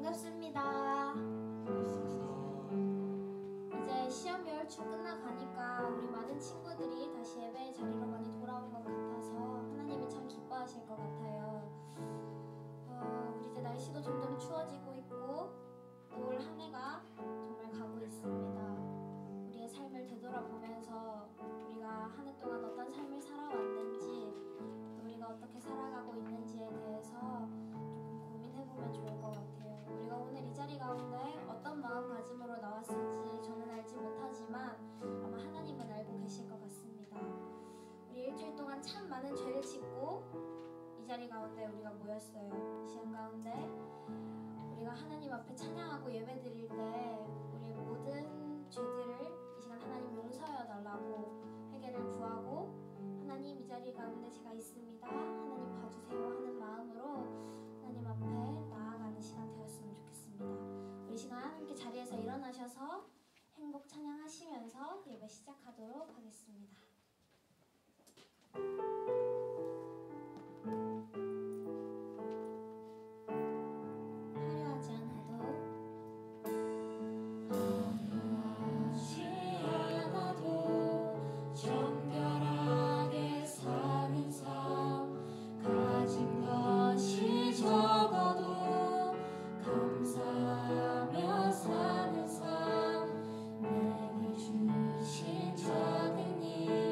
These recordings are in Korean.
반갑습니다. 이제 시험이 얼추 끝나가니까 우리 많은 친구들이 다시 예배의 자리로 많이 돌아온 것 같아서 하나님이 참 기뻐하실 것 같아요. 우리 이제 날씨도 점점 추워지고 있고 또 올 한 해가 정말 가고 있습니다. 우리의 삶을 되돌아보면서 우리가 한 해 동안 어떤 삶을 살아왔는지 또 우리가 어떻게 살아가고 있는지에 대해서 조금 고민해보면 좋을 것 같아요. 우리가 오늘 이 자리 가운데 어떤 마음가짐으로 나왔을지 저는 알지 못하지만 아마 하나님은 알고 계실 것 같습니다. 우리 일주일 동안 참 많은 죄를 짓고 이 자리 가운데 우리가 모였어요. 이 시간 가운데 우리가 하나님 앞에 찬양하고 예배드릴 때 우리의 모든 죄들을 이 시간 하나님 용서하여 달라고 회개를 구하고 하나님 이 자리 가운데 제가 있습니다. 하나님 봐주세요 하는 마음으로 하나님 앞에 나아가는 시간 되었으면 좋겠습니다. 우리 시간 함께 자리에서 일어나셔서 행복 찬양하시면서 예배 시작하도록 하겠습니다. 화려하지 않아도 정결하게 사는 삶 가진 것이 적어도 감사하며 사는 삶 내게 주신 작은 일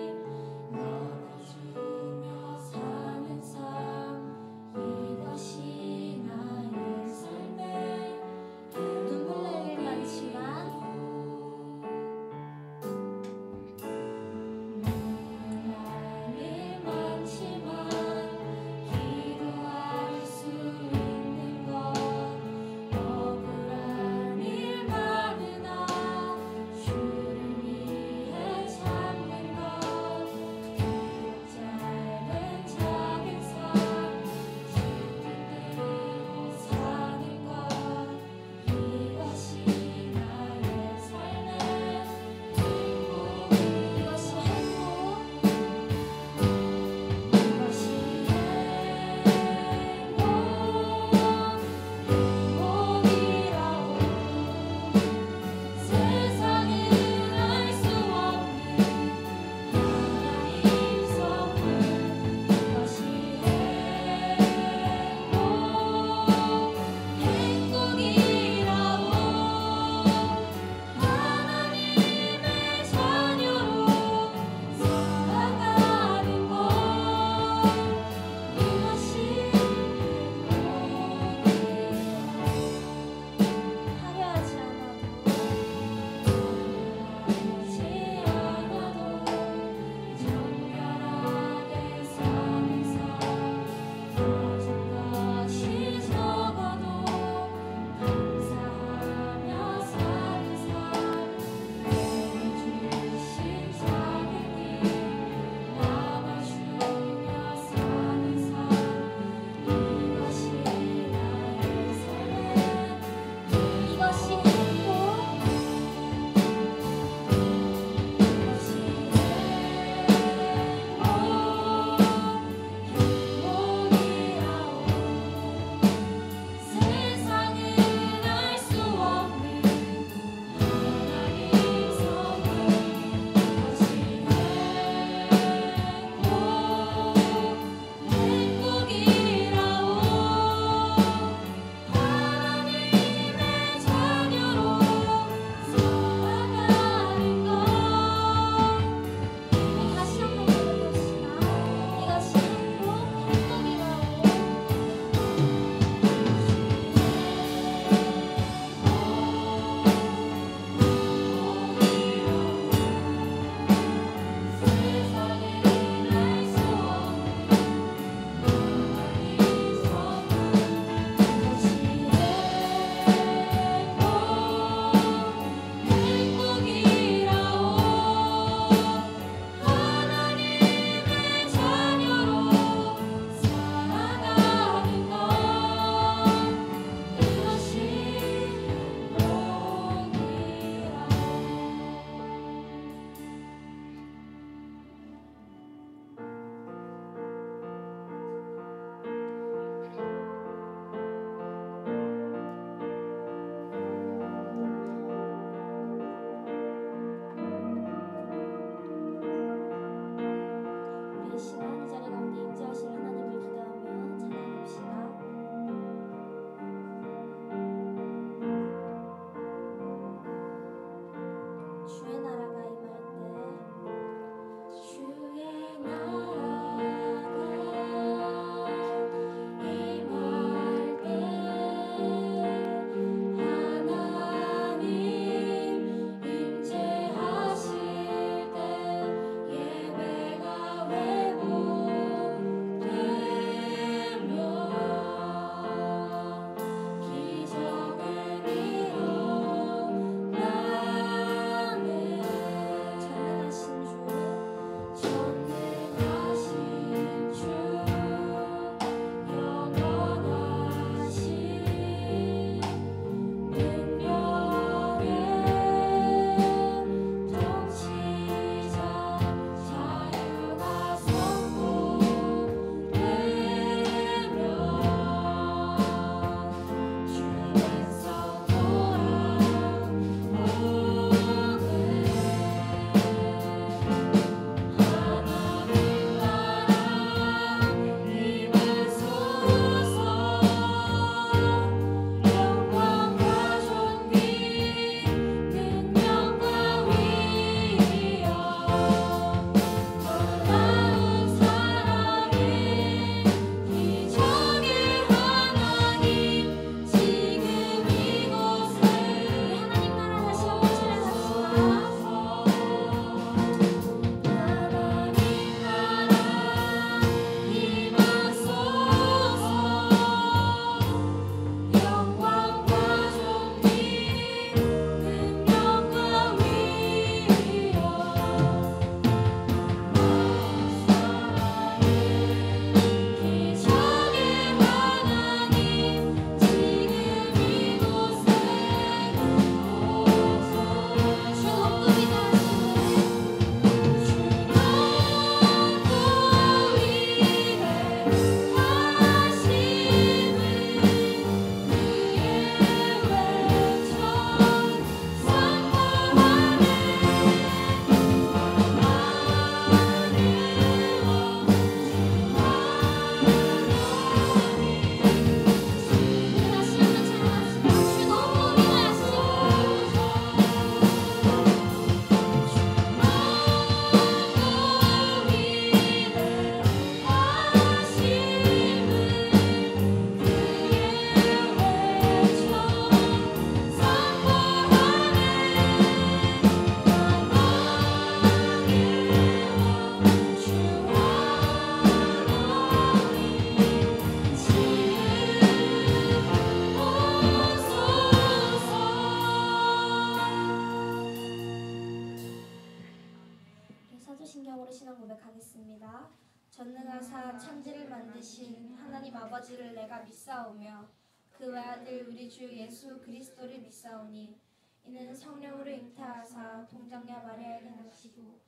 행하사 천지를 만드신 하나님 아버지를 내가 믿사오며 그 외아들 우리 주 예수 그리스도를 믿사오니 이는 성령으로 잉태하사 동정녀 마리아에게 나시고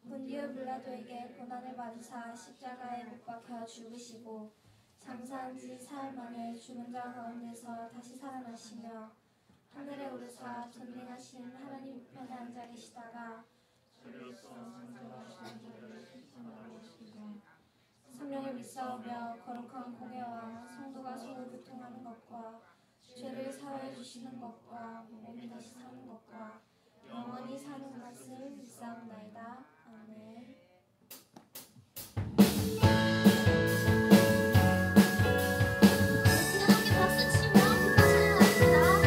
본디오 빌라도에게 고난을 받으사 십자가에 못 박혀 죽으시고 장사한 지 사흘 만에 죽은 자 가운데서 다시 살아나시며 하늘에 오르사 전능하신 하나님 우편에 앉아 계시다가 성령을 믿사오며 거룩한 공예와 성도가 서로 교통하는 것과 죄를 사하여 주시는 것과 몸이 다시 사는 것과 영원히 사는 것을 믿사옵나이다. 아멘. 함께 박수 치며 기뻐하시고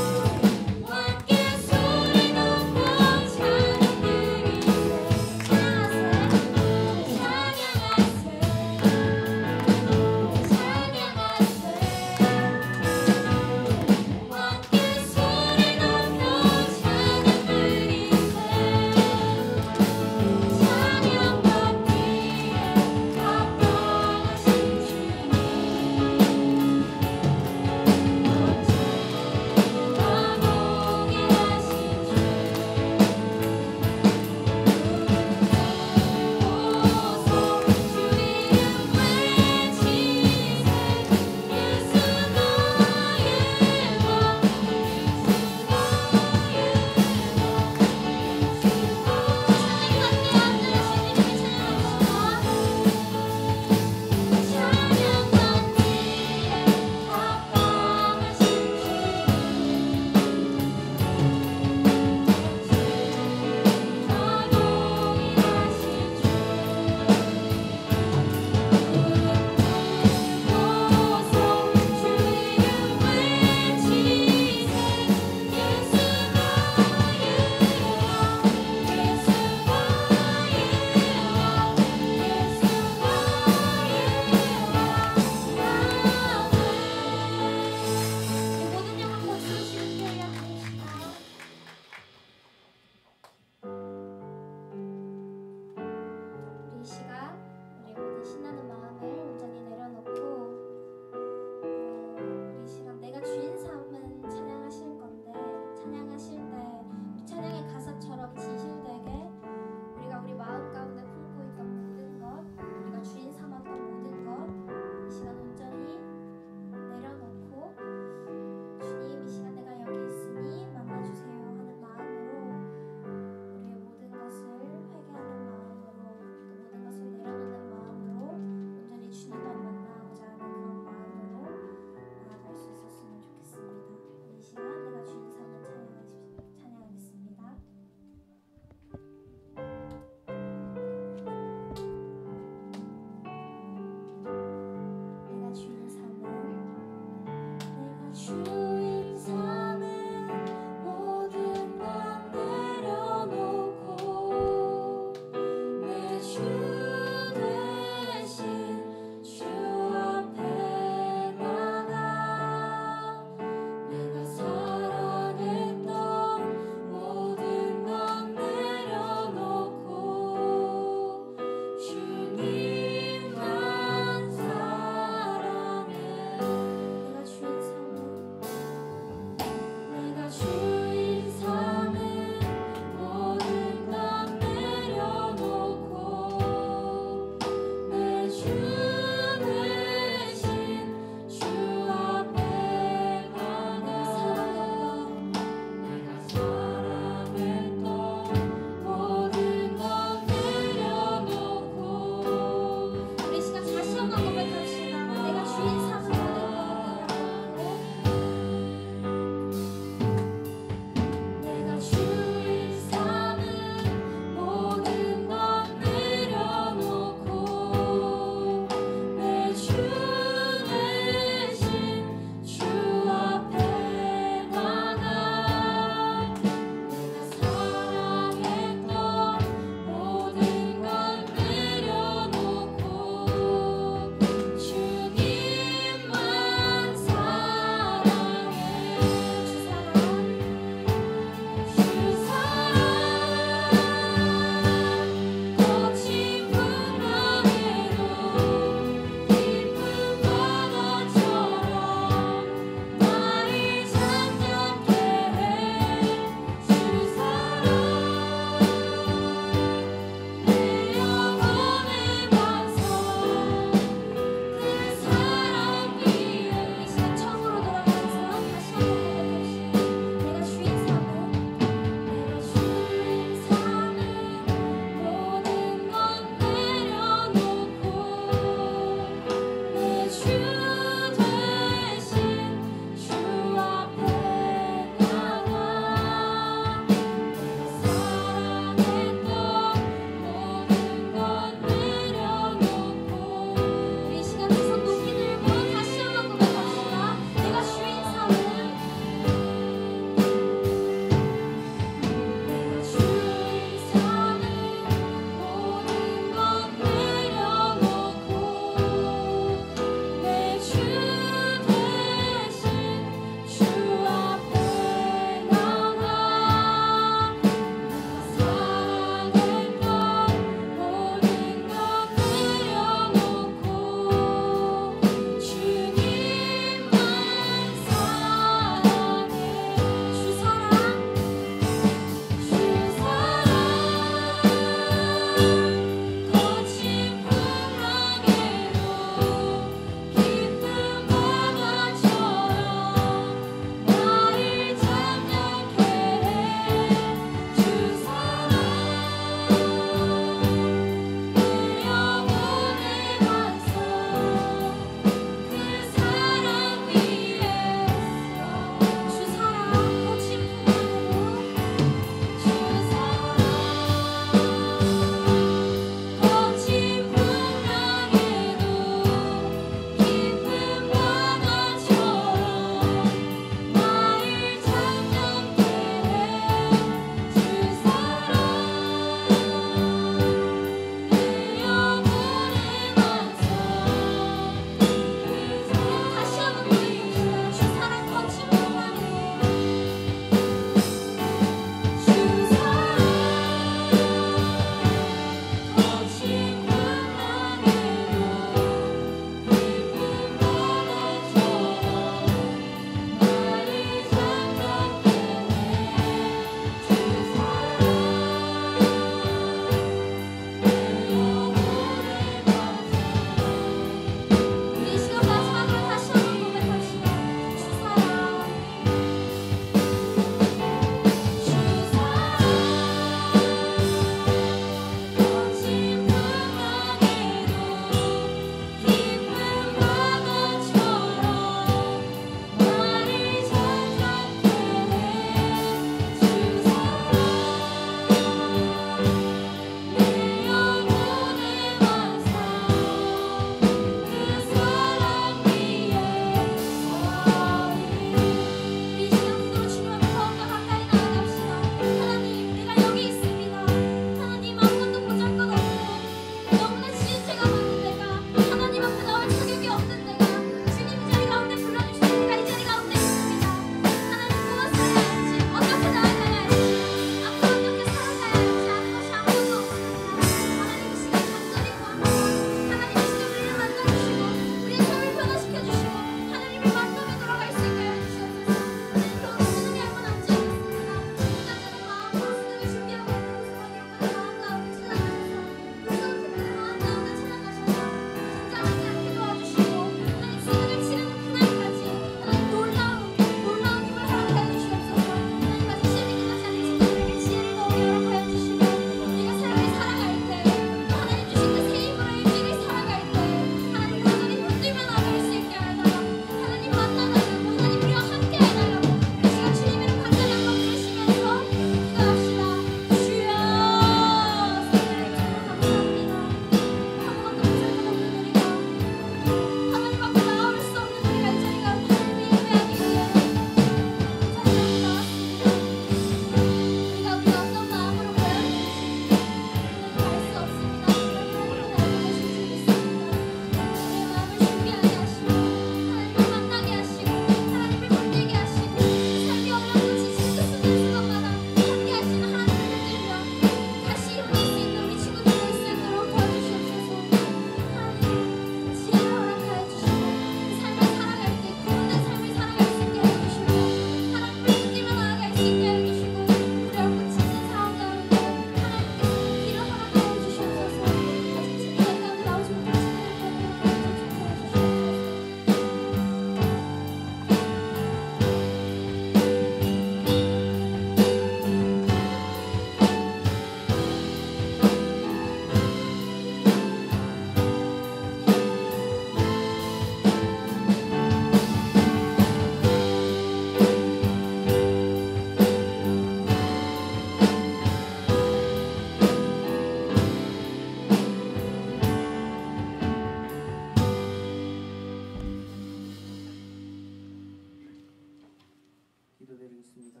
기도하겠습니다.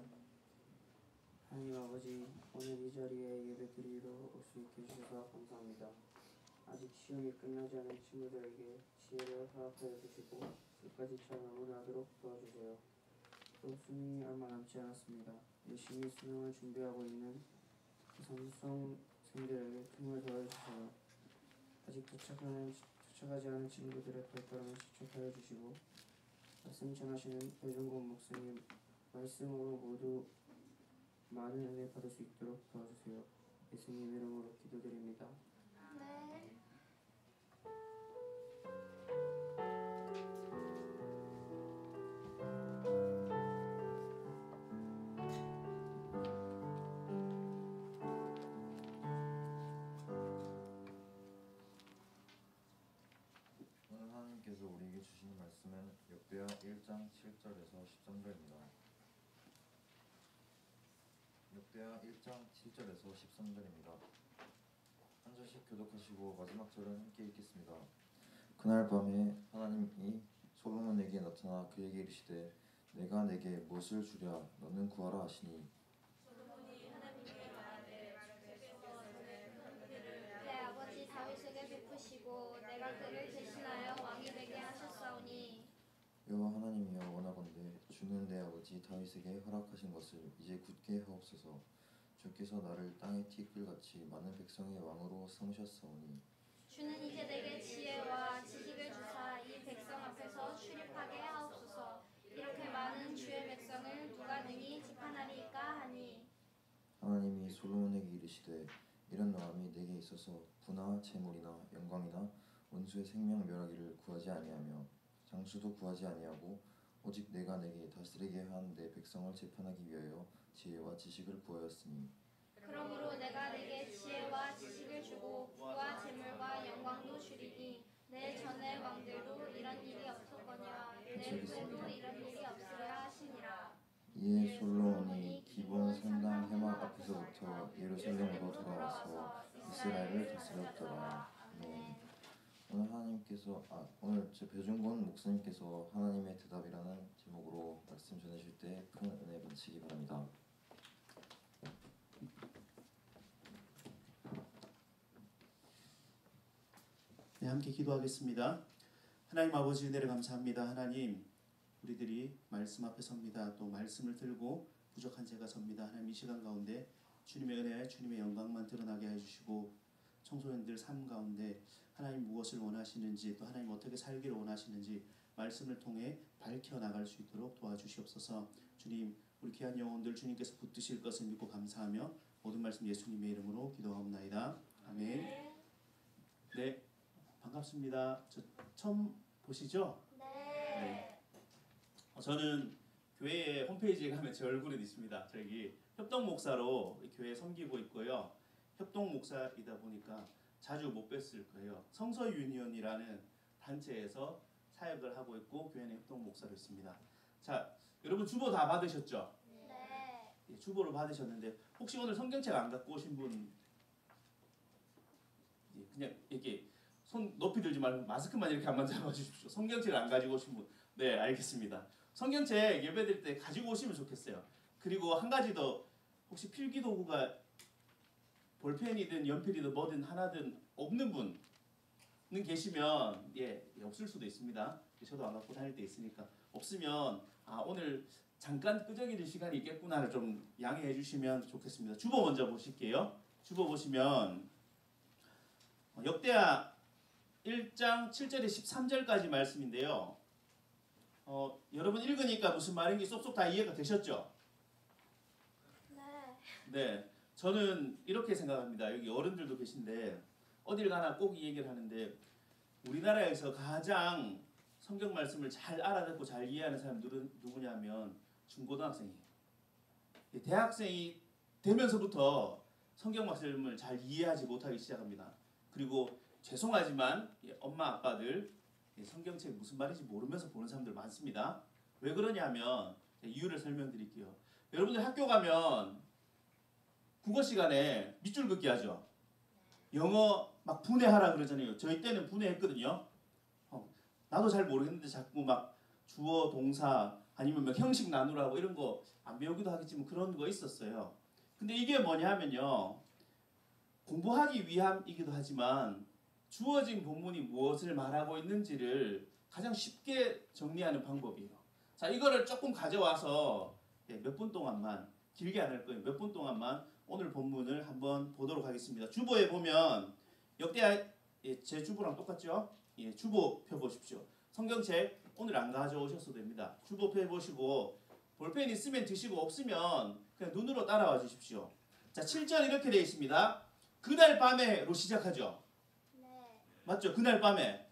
하나님 아버지, 오늘 이 자리에 예배드리러 올 수 있게 해주셔서 감사합니다. 아직 시험이 끝나지 않은 친구들에게 지혜를 허락하여 주시고 끝까지 잘 마무리하도록 도와주세요. 또 수능이 얼마 남지 않았습니다. 열심히 수능을 준비하고 있는 삼성생들에게 틈을 더해주세요. 아직 도착하지 않은 친구들의 발걸음을 지촉하여 주시고 말씀 전하시는 배종곤 목사님 말씀으로 모두 많은 은혜 받을 수 있도록 도와주세요. 예수님 이름으로 기도드립니다. 네. 오늘 하나님께서 우리에게 주시는 말씀은 역대하 1장 7절에서 13절입니다. 역대하 1장 7절에서 13절입니다. 한 절씩 교독하시고 마지막 절은 함께 읽겠습니다. 그날 밤에 하나님이 솔로몬에게 나타나 그에게 이르시되 내가 내게 무엇을 주랴 너는 구하라 하시니 내 아버지 다윗에게 베푸시고 내가 그를 대신하여 왕이 되게 하셨사오니 여호와 하나님이여 원하건대 주는 내 아버지 다윗에게 허락하신 것을 이제 굳게 하옵소서. 주께서 나를 땅의 티끌같이 많은 백성의 왕으로 삼으셨사오니 주는 이제 내게 지혜와 지식을 주사 이 백성 앞에서 출입하게 하옵소서. 이렇게 많은 주의 백성을 누가 능히 지판하리이까 하니 하나님이 솔로몬에게 이르시되 이런 명함이 내게 있어서 부나 재물이나 영광이나 원수의 생명 멸하기를 구하지 아니하며 장수도 구하지 아니하고 오직 내가 내게 다스리게 한 내 백성을 재판하기 위하여 지혜와 지식을 구하였으니 그러므로 내가 내게 지혜와 지식을 주고 부와 재물과 영광도 주리니 내 전의 왕들도 이런 일이 없었거냐 내 후에도 이런 일이 없으리라 하시니라. 이에 솔로몬이 기본 성당 회막 앞에서부터 예루살렘으로 돌아와서 이스라엘을 다스렸더라. 아멘. 오늘 제 배준권 목사님께서 하나님의 대답이라는 제목으로 말씀 전해주실 때 큰 은혜 받으시기 바랍니다. 네, 함께 기도하겠습니다. 하나님 아버지 은혜를 감사합니다. 하나님, 우리들이 말씀 앞에 섭니다. 또 말씀을 들고 부족한 제가 섭니다. 하나님 이 시간 가운데 주님의 은혜, 주님의 영광만 드러나게 해주시고 청소년들 삶 가운데 하나님 무엇을 원하시는지 또 하나님 어떻게 살기를 원하시는지 말씀을 통해 밝혀나갈 수 있도록 도와주시옵소서. 주님, 우리 귀한 영혼들 주님께서 붙드실 것을 믿고 감사하며 모든 말씀 예수님의 이름으로 기도하옵나이다. 아멘. 네, 반갑습니다. 저 처음 보시죠? 네. 저는 교회 홈페이지에 가면 제 얼굴이 있습니다. 저기 협동 목사로 교회 섬기고 있고요. 협동 목사이다 보니까 자주 못 뵀을 거예요. 성서 유니온이라는 단체에서 사역을 하고 있고 교회는 협동 목사로 있습니다. 자, 여러분 주보 다 받으셨죠? 네. 예, 주보를 받으셨는데 혹시 오늘 성경책 안 갖고 오신 분 그냥 이렇게 손 높이 들지 말고 마스크만 이렇게 한번 잡아주십시오. 성경책을 안 가지고 오신 분. 네, 알겠습니다. 성경책 예배드릴 때 가지고 오시면 좋겠어요. 그리고 한 가지 더, 혹시 필기도구가 볼펜이든 연필이든 뭐든 하나든 없는 분은 계시면 없을 수도 있습니다. 저도 안 갖고 다닐 때 있으니까 없으면 오늘 잠깐 끄적이는 시간이 있겠구나를 좀 양해해 주시면 좋겠습니다. 주보 먼저 보실게요. 주보 보시면 역대하 1장 7절에 13절까지 말씀인데요. 여러분 읽으니까 무슨 말인지 쏙쏙 다 이해가 되셨죠? 네. 네, 저는 이렇게 생각합니다. 여기 어른들도 계신데 어딜 가나 꼭 이 얘기를 하는데 우리나라에서 가장 성경 말씀을 잘 알아듣고 잘 이해하는 사람들은 누구냐면 중고등학생이에요. 대학생이 되면서부터 성경 말씀을 잘 이해하지 못하기 시작합니다. 그리고 죄송하지만 엄마 아빠들 성경책 무슨 말인지 모르면서 보는 사람들 많습니다. 왜 그러냐면 이유를 설명드릴게요. 여러분들 학교 가면 국어 시간에 밑줄 긋기 하죠. 영어 막 분해하라 그러잖아요. 저희 때는 분해했거든요. 나도 잘 모르겠는데 자꾸 막 주어, 동사 아니면 뭐 형식 나누라고 이런 거 안 배우기도 하겠지만 그런 거 있었어요. 근데 이게 뭐냐면요. 공부하기 위함이기도 하지만 주어진 본문이 무엇을 말하고 있는지를 가장 쉽게 정리하는 방법이에요. 자, 이거를 조금 가져와서 몇 분 동안만, 길게 안 할 거예요. 몇 분 동안만 오늘 본문을 한번 보도록 하겠습니다. 주보에 보면 역대하 제 주보랑 똑같죠? 예, 주보 펴보십시오. 성경책 오늘 안 가져오셔도 됩니다. 주보 펴보시고 볼펜 있으면 드시고 없으면 그냥 눈으로 따라와 주십시오. 자, 7절 이렇게 되어 있습니다. 그날 밤에로 시작하죠. 네. 맞죠? 그날 밤에.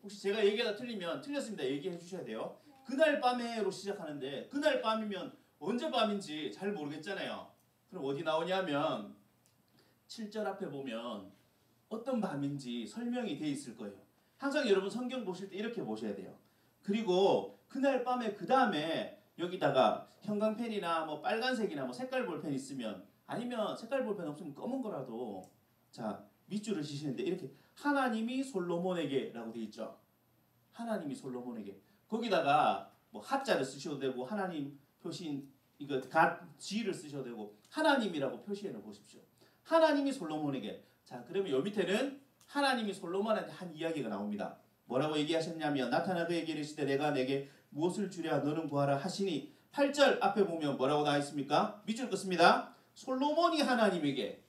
혹시 제가 얘기가 틀리면 틀렸습니다. 얘기해 주셔야 돼요. 그날 밤에로 시작하는데 그날 밤이면 언제 밤인지 잘 모르겠잖아요. 그럼 어디 나오냐면 7절 앞에 보면 어떤 밤인지 설명이 돼 있을 거예요. 항상 여러분 성경 보실 때 이렇게 보셔야 돼요. 그리고 그날 밤에 그 다음에 여기다가 형광펜이나 뭐 빨간색이나 뭐 색깔 볼펜 있으면 아니면 색깔 볼펜 없으면 검은 거라도 자 밑줄을 치시는데 이렇게 하나님이 솔로몬에게라고 돼 있죠. 하나님이 솔로몬에게 거기다가 뭐 하자를 쓰셔도 되고 하나님 표시인 이거 G를 쓰셔도 되고 하나님이라고 표시해 놓으 보십시오. 하나님이 솔로몬에게 자 그러면 요 밑에는 하나님이 솔로몬한테 한 이야기가 나옵니다. 뭐라고 얘기하셨냐면 나타나 그에게 이르시되 내가 내게 무엇을 주랴 너는 구하라 하시니 8절 앞에 보면 뭐라고 나와 있습니까? 밑줄 긋습니다. 솔로몬이 하나님에게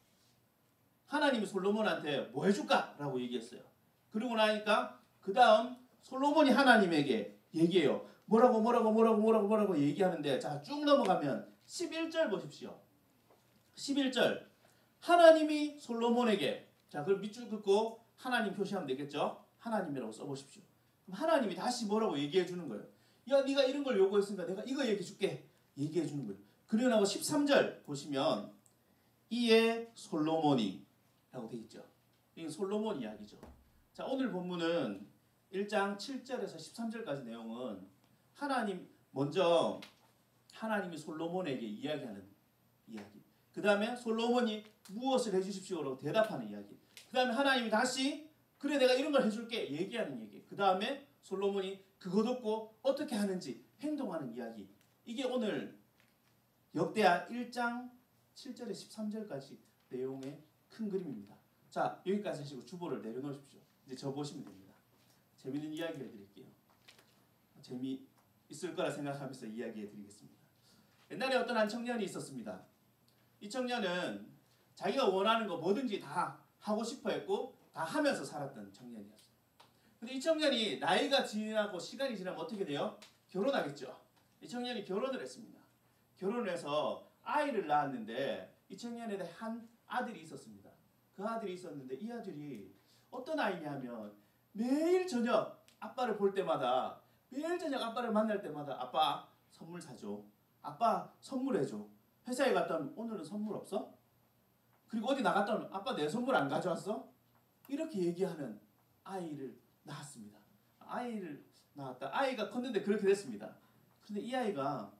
하나님이 솔로몬한테 뭐 해줄까? 라고 얘기했어요. 그러고 나니까 그 다음 솔로몬이 하나님에게 얘기해요. 뭐라고 얘기하는데 자 쭉 넘어가면 11절 보십시오. 11절 하나님이 솔로몬에게 자 그럼 밑줄 긋고 하나님 표시하면 되겠죠? 하나님이라고 써보십시오. 그럼 하나님이 다시 뭐라고 얘기해 주는 거예요. 야 네가 이런 걸 요구했으니까 내가 이거 얘기해 줄게. 얘기해 주는 거예요. 그리고 나서 13절 보시면 이에 솔로몬이 라고 돼 있죠. 이게 솔로몬 이야기죠. 자 오늘 본문은 1장 7절에서 13절까지 내용은 하나님 먼저 하나님이 솔로몬에게 이야기하는 이야기. 그 다음에 솔로몬이 무엇을 해주십시오라고 대답하는 이야기. 그 다음에 하나님이 다시 그래 내가 이런 걸 해줄게 얘기하는 얘기. 그 다음에 솔로몬이 그것 없고 어떻게 하는지 행동하는 이야기. 이게 오늘 역대하 1장 7절에 13절까지 내용의 큰 그림입니다. 자 여기까지 하시고 주보를 내려놓으십시오. 이제 저 보시면 됩니다. 재미있는 이야기 해드릴게요. 재미있을 거라 생각하면서 이야기해 드리겠습니다. 옛날에 어떤 한 청년이 있었습니다. 이 청년은 자기가 원하는 거 뭐든지 다 하고 싶어 했고 다 하면서 살았던 청년이었어요. 근데 이 청년이 나이가 지나고 시간이 지나면 어떻게 돼요? 결혼하겠죠. 이 청년이 결혼을 했습니다. 결혼을 해서 아이를 낳았는데 이 청년에 한 아들이 있었습니다. 그 아들이 있었는데 이 아들이 어떤 아이냐면 매일 저녁 아빠를 볼 때마다 매일 저녁 아빠를 만날 때마다 아빠 선물 사줘. 아빠 선물해줘. 회사에 갔다 오면 오늘은 선물 없어? 그리고 어디 나갔다 오면 아빠 내 선물 안 가져왔어? 이렇게 얘기하는 아이를 낳았습니다. 아이를 낳았다. 아이가 컸는데 그렇게 됐습니다. 그런데 이 아이가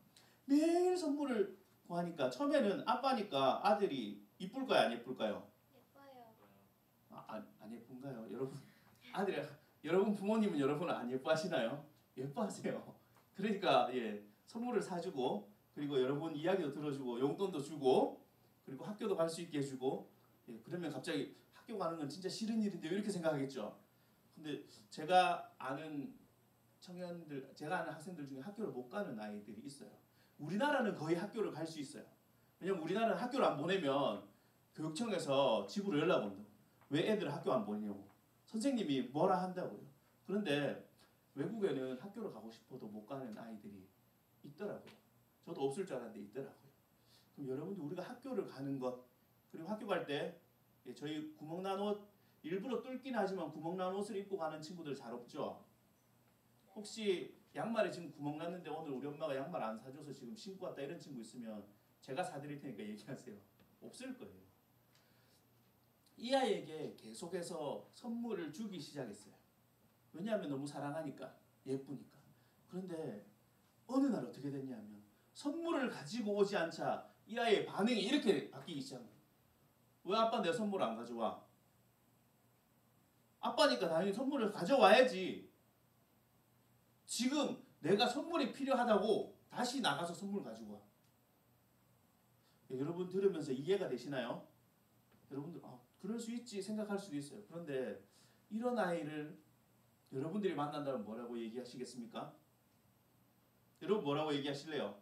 매일 선물을 구하니까 처음에는 아빠니까 아들이 이쁠까요? 안 예쁠까요? 예뻐요. 안 예쁜가요? 여러분 아들이 여러분 부모님은 여러분을 안 예뻐하시나요? 예뻐하세요. 그러니까 선물을 사주고 그리고 여러분 이야기도 들어주고 용돈도 주고 그리고 학교도 갈 수 있게 해주고 그러면 갑자기 학교 가는 건 진짜 싫은 일인데 이렇게 생각하겠죠. 근데 제가 아는 청년들, 제가 아는 학생들 중에 학교를 못 가는 아이들이 있어요. 우리나라는 거의 학교를 갈 수 있어요. 왜냐면 우리나라는 학교를 안 보내면 교육청에서 집으로 연락 온다고. 왜 애들을 학교 안 보내냐고. 선생님이 뭐라 한다고요. 그런데 외국에는 학교를 가고 싶어도 못 가는 아이들이 있더라고요. 저도 없을 줄 알았는데 있더라고요. 그럼 여러분들 우리가 학교를 가는 것 그리고 학교 갈 때 저희 구멍난 옷 일부러 뚫긴 하지만 구멍난 옷을 입고 가는 친구들 잘 없죠? 혹시 양말에 지금 구멍 났는데 오늘 우리 엄마가 양말 안 사줘서 지금 신고 왔다 이런 친구 있으면 제가 사드릴 테니까 얘기하세요. 없을 거예요. 이 아이에게 계속해서 선물을 주기 시작했어요. 왜냐하면 너무 사랑하니까 예쁘니까. 그런데 어느 날 어떻게 됐냐면 선물을 가지고 오지 않자 이 아이의 반응이 이렇게 바뀌기 시작한 거예요. 왜 아빠 내 선물 안 가져와? 아빠니까 당연히 선물을 가져와야지. 지금 내가 선물이 필요하다고 다시 나가서 선물 가지고 와. 여러분 들으면서 이해가 되시나요? 여러분들 그럴 수 있지 생각할 수도 있어요. 그런데 이런 아이를 여러분들이 만난다면 뭐라고 얘기하시겠습니까? 여러분 뭐라고 얘기하실래요?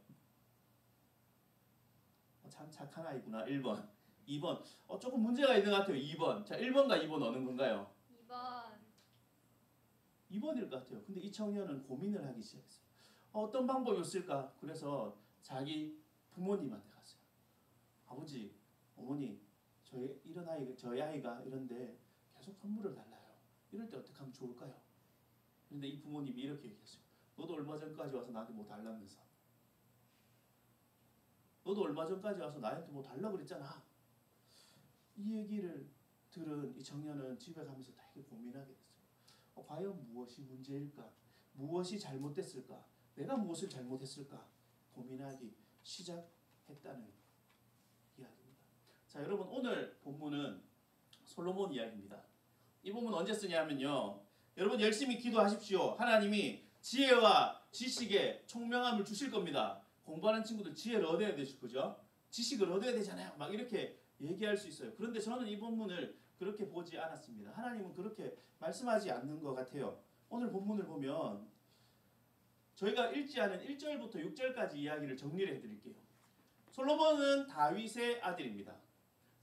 참 착한 아이구나. 1번. 2번. 조금 문제가 있는 것 같아요. 2번. 자, 1번과 2번 어느 건가요? 2번. 2번일 것 같아요. 근데 이 청년은 고민을 하기 시작했어요. 어떤 방법이 없을까? 그래서 자기 부모님한테 갔어요. 아버지, 어머니, 저희 아이가 이런데 계속 선물을 달라요. 이럴 때 어떻게 하면 좋을까요? 그런데 이 부모님이 이렇게 얘기했어요. 너도 얼마 전까지 와서 나한테 뭐 달라면서. 너도 얼마 전까지 와서 나한테 뭐 달라 그랬잖아. 이 얘기를 들은 이 청년은 집에 가면서 되게 고민하게 됐어요. 과연 무엇이 문제일까? 무엇이 잘못됐을까? 내가 무엇을 잘못했을까? 고민하기 시작했다는 이야기입니다. 자, 여러분 오늘 본문은 솔로몬 이야기입니다. 이 본문 언제 쓰냐면요. 여러분 열심히 기도하십시오. 하나님이 지혜와 지식의 총명함을 주실 겁니다. 공부하는 친구들 지혜를 얻어야 되죠. 그죠? 지식을 얻어야 되잖아요. 막 이렇게 얘기할 수 있어요. 그런데 저는 이 본문을 그렇게 보지 않았습니다. 하나님은 그렇게 말씀하지 않는 것 같아요. 오늘 본문을 보면 저희가 읽지 않은 1절부터 6절까지 이야기를 정리를 해드릴게요. 솔로몬은 다윗의 아들입니다.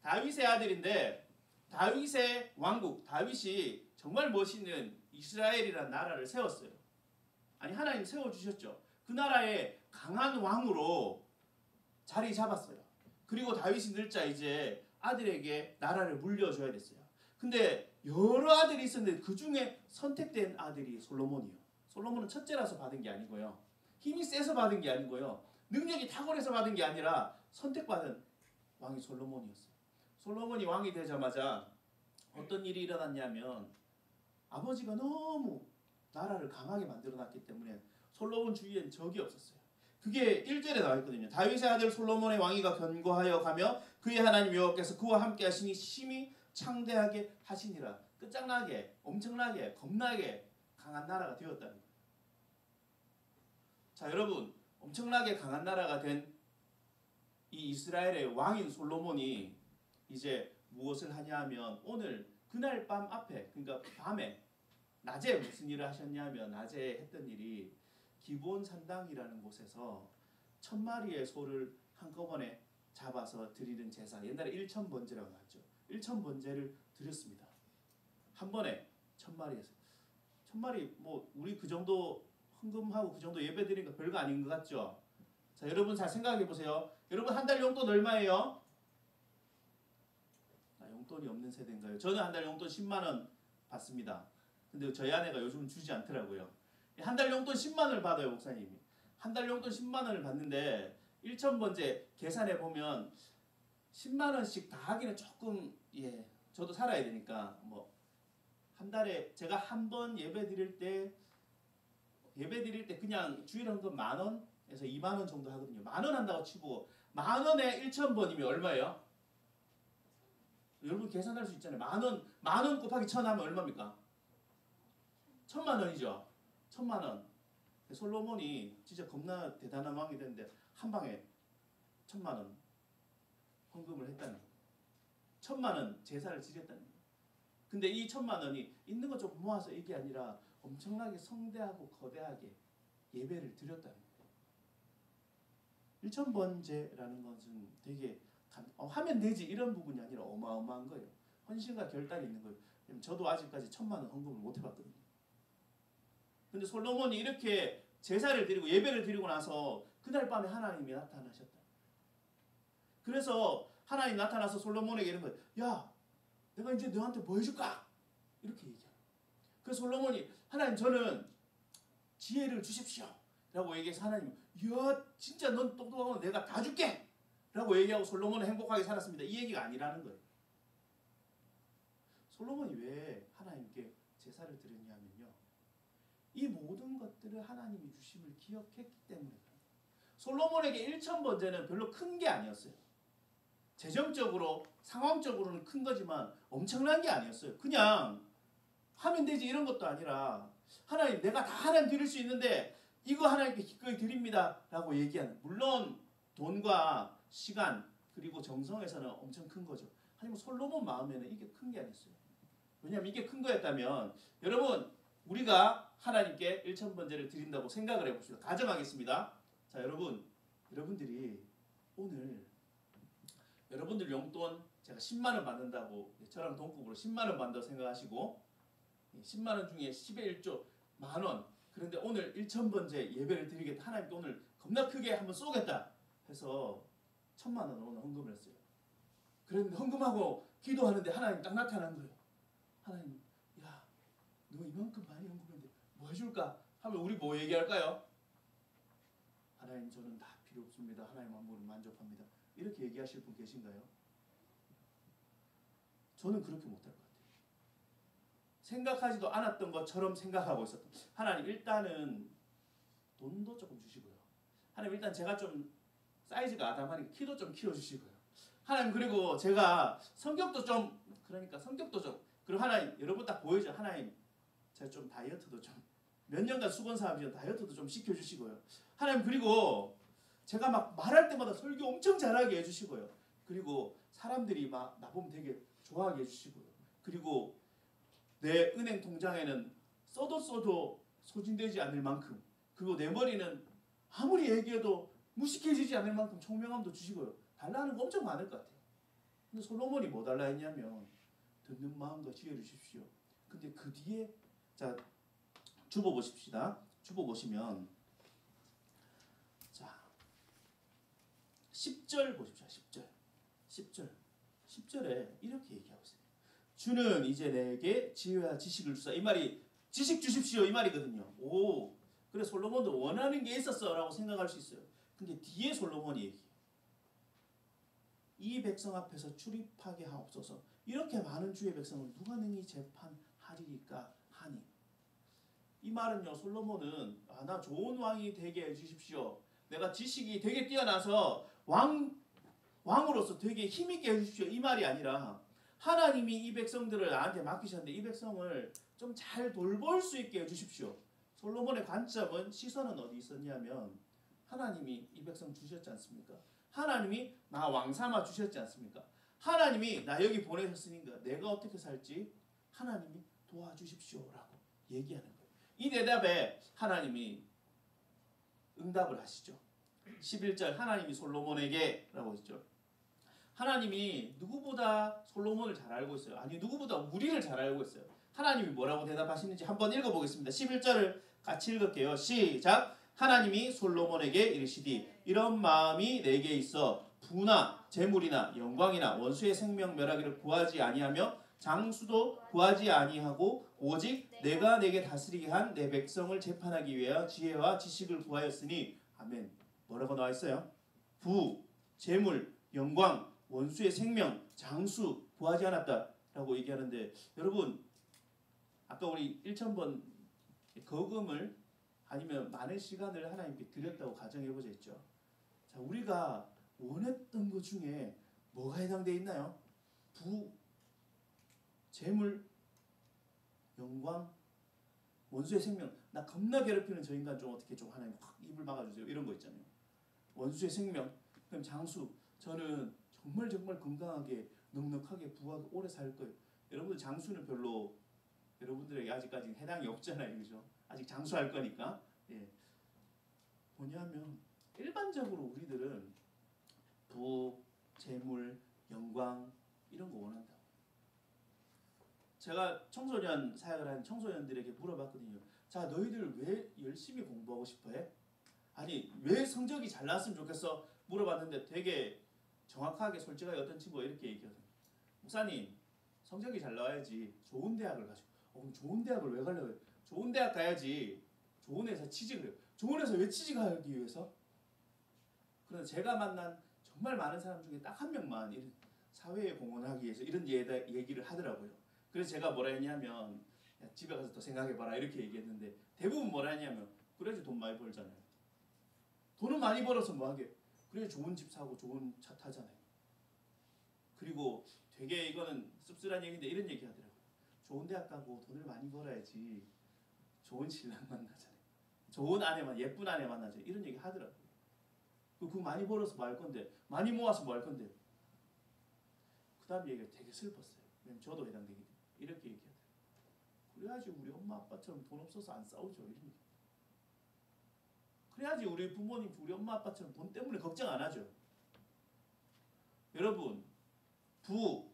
다윗의 아들인데 다윗의 왕국, 다윗이 정말 멋있는 이스라엘이라는 나라를 세웠어요. 아니 하나님 세워주셨죠. 그 나라의 강한 왕으로 자리 잡았어요. 그리고 다윗이 늙자 이제 아들에게 나라를 물려줘야 됐어요. 근데 여러 아들이 있었는데 그 중에 선택된 아들이 솔로몬이에요. 솔로몬은 첫째라서 받은 게 아니고요. 힘이 세서 받은 게 아니고요. 능력이 탁월해서 받은 게 아니라 선택받은 왕이 솔로몬이었어요. 솔로몬이 왕이 되자마자 어떤 일이 일어났냐면 아버지가 너무 나라를 강하게 만들어놨기 때문에 솔로몬 주위엔 적이 없었어요. 그게 1절에 나와 있거든요. 다윗의 아들 솔로몬의 왕위가 견고하여 가며 그의 하나님 여호와께서 그와 함께 하시니 심히 창대하게 하시니라. 끝장나게 엄청나게 겁나게 강한 나라가 되었다는 거예요. 자, 여러분 엄청나게 강한 나라가 된 이 이스라엘의 왕인 솔로몬이 이제 무엇을 하냐 하면 오늘 그날 밤 앞에 그러니까 밤에 낮에 무슨 일을 하셨냐면 낮에 했던 일이 기브온 산당이라는 곳에서 1000마리의 소를 한꺼번에 잡아서 드리는 제사, 옛날에 1000번제라고 하죠. 1000번제를 드렸습니다. 한 번에 1000마리에서 1000마리 뭐 우리 그 정도 헌금하고 그 정도 예배 드리는 거 별거 아닌 것 같죠? 자, 여러분 잘 생각해 보세요. 여러분 한 달 용돈 얼마예요? 용돈이 없는 세대인가요? 저는 한 달 용돈 10만 원 받습니다. 근데 저희 아내가 요즘 주지 않더라고요. 한 달 용돈 10만 원을 받아요, 목사님이. 한 달 용돈 10만 원을 받는데 1000번째 계산해 보면 10만 원씩 다 하기는 조금 저도 살아야 되니까 뭐 한 달에 제가 한 번 예배 드릴 때 그냥 주일 헌금 10,000원에서 2만 원 정도 하거든요. 10,000원 한다고 치고 10,000원에 1000번이면 얼마예요? 여러분 계산할 수 있잖아요. 10,000원 곱하기 1000 하면 얼마입니까? 1000만 원이죠. 1000만 원. 솔로몬이 진짜 겁나 대단한 왕이 됐는데 한 방에 1000만 원 헌금을 했다는 거예요. 1000만 원 제사를 지냈다는 거예요. 근데 이 1000만 원이 있는 거 좀 모아서 이게 아니라 엄청나게 성대하고 거대하게 예배를 드렸다는 거예요. 1000번제라는 것은 되게 하면 되지 이런 부분이 아니라 어마어마한 거예요. 헌신과 결단이 있는 거예요. 저도 아직까지 1000만 원 헌금을 못 해봤거든요. 근데 솔로몬이 이렇게 제사를 드리고 예배를 드리고 나서 그날 밤에 하나님이 나타나셨다. 그래서 하나님 나타나서 솔로몬에게 이런 거예요. 야, 내가 이제 너한테 뭐 해줄까? 이렇게 얘기해요. 그래서 솔로몬이 하나님 저는 지혜를 주십시오. 라고 얘기해서 하나님 야 진짜 넌 똑똑하면 내가 다 줄게. 라고 얘기하고 솔로몬은 행복하게 살았습니다. 이 얘기가 아니라는 거예요. 솔로몬이 왜 하나님께 제사를 드렸냐면요. 이 모든 것들을 하나님이 주심을 기억했기 때문에 솔로몬에게 1000번제는 별로 큰 게 아니었어요. 재정적으로 상황적으로는 큰 거지만 엄청난 게 아니었어요. 그냥 하면 되지 이런 것도 아니라 하나님 내가 다 하나님 드릴 수 있는데 이거 하나님께 기꺼이 드립니다라고 얘기하는, 물론 돈과 시간 그리고 정성에서는 엄청 큰 거죠. 하지만 솔로몬 마음에는 이게 큰 게 아니었어요. 왜냐하면 이게 큰 거였다면 여러분 우리가 하나님께 1,000번제를 드린다고 생각을 해봅시다. 가정하겠습니다. 자 여러분들이 오늘 여러분들 용돈 제가 10만 원 받는다고 저랑 동급으로 10만 원 받는다고 생각하시고 10만 원 중에 10의 1조 만원, 그런데 오늘 1,000번제 예배를 드리겠다, 하나님께 오늘 겁나 크게 한번 쏘겠다 해서 1,000만 원을 오늘 헌금을 했어요. 그런데 헌금하고 기도하는데 하나님 딱 나타난 거예요. 하나님, 야, 너 이만큼 많이 헌금했는데 뭐 해줄까? 하면 우리 뭐 얘기할까요? 하나님, 저는 다 필요 없습니다. 하나님 한 분은 만족합니다. 이렇게 얘기하실 분 계신가요? 저는 그렇게 못할 것 같아요. 생각하지도 않았던 것처럼 생각하고 있었던, 하나님 일단은 돈도 조금 주시고요. 하나님 일단 제가 좀 사이즈가 아담하니까 키도 좀 키워주시고요. 하나님 그리고 제가 성격도 좀, 그러니까 성격도 좀, 그리고 하나님 여러분 딱 보이죠? 하나님 제가 좀 다이어트도 좀 몇 년간 수건 사업이죠. 다이어트도 좀 시켜주시고요. 하나님 그리고 제가 막 말할 때마다 설교 엄청 잘하게 해주시고요. 그리고 사람들이 막 나보면 되게 좋아하게 해주시고요. 그리고 내 은행 통장에는 써도 소진되지 않을 만큼, 그리고 내 머리는 아무리 얘기해도 무식해지지 않을 만큼 총명함도 주시고요. 달라는 거 엄청 많을 것 같아요. 근데 솔로몬이 뭐 달라 했냐면 듣는 마음과 지혜를 주십시오. 근데 그 뒤에 자 주보 보십시다. 주보 보시면 자 10절 보십시오. 10절에 이렇게 얘기하고 있어요. 주는 이제 내게 지혜와 지식을 주사. 이 말이 지식 주십시오 이 말이거든요. 오, 그래 솔로몬도 원하는 게 있었어 라고 생각할 수 있어요. 근데 뒤에 솔로몬이 얘기해요. 이 백성 앞에서 출입하게 하옵소서. 이렇게 많은 주의 백성을 누가 능히 재판하리까 하니. 이 말은요, 솔로몬은 나 좋은 왕이 되게 해주십시오. 내가 지식이 되게 뛰어나서 왕으로서 되게 힘있게 해주십시오. 이 말이 아니라 하나님이 이 백성들을 나한테 맡기셨는데 이 백성을 좀 잘 돌볼 수 있게 해주십시오. 솔로몬의 관점은, 시선은 어디 있었냐면 하나님이 이 백성 주셨지 않습니까? 하나님이 나 왕 삼아 주셨지 않습니까? 하나님이 나 여기 보내셨으니까 내가 어떻게 살지 하나님이 도와주십시오라고 얘기하는 거예요. 이 대답에 하나님이 응답을 하시죠. 11절 하나님이 솔로몬에게 라고 했죠. 하나님이 누구보다 솔로몬을 잘 알고 있어요. 아니 누구보다 우리를 잘 알고 있어요. 하나님이 뭐라고 대답하시는지 한번 읽어보겠습니다. 11절을 같이 읽을게요. 시작. 하나님이 솔로몬에게 이르시되 이런 마음이 내게 있어 부나 재물이나 영광이나 원수의 생명 멸하기를 구하지 아니하며 장수도 구하지 아니하고 오직 내가 내게 다스리게 한 내 백성을 재판하기 위하여 지혜와 지식을 구하였으니. 아멘. 뭐라고 나와 있어요? 부, 재물, 영광, 원수의 생명, 장수 구하지 않았다라고 얘기하는데, 여러분 아까 우리 1,000번 거금을 아니면 많은 시간을 하나님께 드렸다고 가정해보자 했죠. 자, 우리가 원했던 것 중에 뭐가 해당되어 있나요? 부, 재물, 영광, 원수의 생명. 나 겁나 괴롭히는 저 인간 좀 어떻게 좀 하나님 확 입을 막아주세요. 이런 거 있잖아요. 원수의 생명. 그럼 장수. 저는 정말 건강하게 넉넉하게 부하게 오래 살 거예요. 여러분들 장수는 별로 여러분들에게 아직까지 해당이 없잖아요. 그죠? 아직 장수할 거니까. 예. 뭐냐면 일반적으로 우리들은 부, 재물, 영광 이런 거 원한다. 제가 청소년 사역을 하는 청소년들에게 물어봤거든요. 자, 너희들 왜 열심히 공부하고 싶어해? 아니, 왜 성적이 잘 나왔으면 좋겠어? 물어봤는데 되게 정확하게 솔직하게 어떤 친구가 이렇게 얘기하거든요. 목사님, 성적이 잘 나와야지 좋은 대학을 가시고. 그럼 좋은 대학을 왜 가려고 해요? 좋은 대학 가야지 좋은 회사 취직을 해요. 좋은 회사 왜 취직하기 위해서? 그래서 제가 만난 정말 많은 사람 중에 딱 한 명만 사회에 공헌하기 위해서 이런 얘기를 하더라고요. 그래서 제가 뭐라 했냐면 야, 집에 가서 더 생각해봐라 이렇게 얘기했는데, 대부분 뭐라 했냐면 그래야지 돈 많이 벌잖아요. 돈을 많이 벌어서 뭐하게? 그래야 좋은 집 사고 좋은 차 타잖아요. 그리고 되게 이거는 씁쓸한 얘기인데 이런 얘기 하더라고요. 좋은 대학 가고 돈을 많이 벌어야지 좋은 신랑 만나잖아요. 좋은 아내만 예쁜 아내 만나자 이런 얘기 하더라고요. 그거 많이 벌어서 뭐 할 건데 많이 모아서 뭐 할 건데 그 다음 얘기가 되게 슬펐어요. 왜냐면 저도 해당되기 때문에 이렇게 얘기하더라고요. 그래야지 우리 엄마 아빠처럼 돈 없어서 안 싸우죠. 이런 얘기. 그래야지 우리 부모님 우리 엄마 아빠처럼 돈 때문에 걱정 안 하죠. 여러분 부,